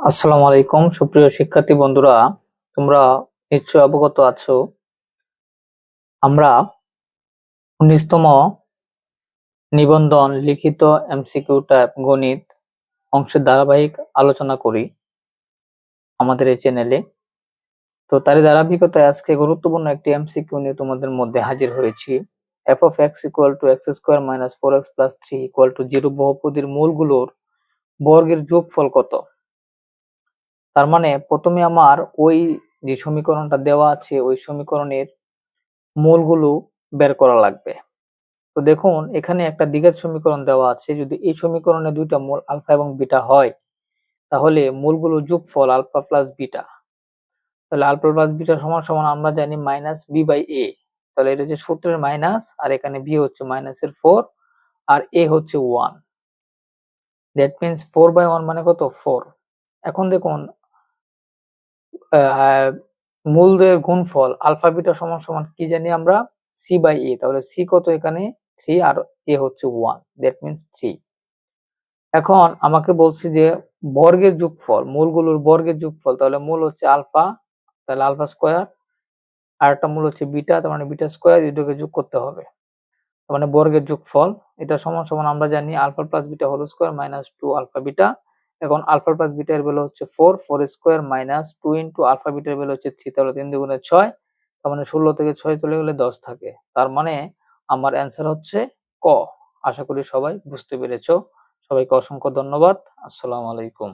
আসসালামু আলাইকুম সুপ্রিয় শিক্ষার্থী বন্ধুরা, তোমরা নিশ্চয়ই অবগত আছো আমরা 19তম নিবন্ধন লিখিত এমসিকিউ টাইপ গণিত অংশের ধারাবাহিক আলোচনা করি আমাদের এই চ্যানেলে। তো তারই ধারাবাহিকতায় আজকে গুরুত্বপূর্ণ একটি এমসিকিউ নিয়ে তোমাদের মধ্যে হাজির হয়েছি। f of x equal to x square minus 4x plus 3 equal to 0 বহুপদীর মূলগুলোর বর্গের যোগফল কত? তার মানে প্রথমে আমার ওই যে সমীকরণটা দেওয়া আছে ওই সমীকরণের মূলগুলো বের করা লাগবে। তো দেখুন এখানে একটা দ্বিঘাত সমীকরণ দেওয়া আছে, যদি এই সমীকরণে দুইটা মূল আলফা এবং বিটা হয় তাহলে মূলগুলো যোগফল আলফা প্লাস বিটা, তাহলে আলফা প্লাস বিটা সমান সমান আমরা জানি মাইনাস বি বাই এ। তাহলে এটা হচ্ছে সূত্রের মাইনাস, আর এখানে বি হচ্ছে মাইনাসের 4 আর এ হচ্ছে 1, দ্যাট মিন্স 4/1 মানে কত 4। এখন দেখুন মূলদের গুণফল আলফা বিটা সমান সমান কি জানি আমরা সি বাই এ, তাহলে সি কত এখানে 3 আর এ হচ্ছে 1, দ্যাট মিন্স 3। এখন আমাকে বলছি যে বর্গের যোগফল, মূলগুলোর বর্গের যোগফল, তাহলে মূল হচ্ছে আলফা, তাহলে আলফা স্কয়ার, আর একটা মূল হচ্ছে বিটা, তার মানে বিটা স্কয়ার, দুটোকে যোগ করতে হবে, তার মানে বর্গের যোগফল এটা সমান সমান আমরা জানি alpha plus beta whole square minus 2 alpha beta. এখন আলফা প্লাস বিটা এর ভ্যালু হচ্ছে 4, 4 স্কয়ার মাইনাস 2 ইনটু আলফা বিটার ভ্যালু হচ্ছে 3, তাহলে 3 দুগুণে 6, তার মানে 16 থেকে 6 চলে গেলে 10 থাকে, তার মানে আমার অ্যান্সার হচ্ছে ক। আশা করি সবাই বুঝতে পেরেছো। সবাইকে অসংখ্য ধন্যবাদ। আসসালামু আলাইকুম।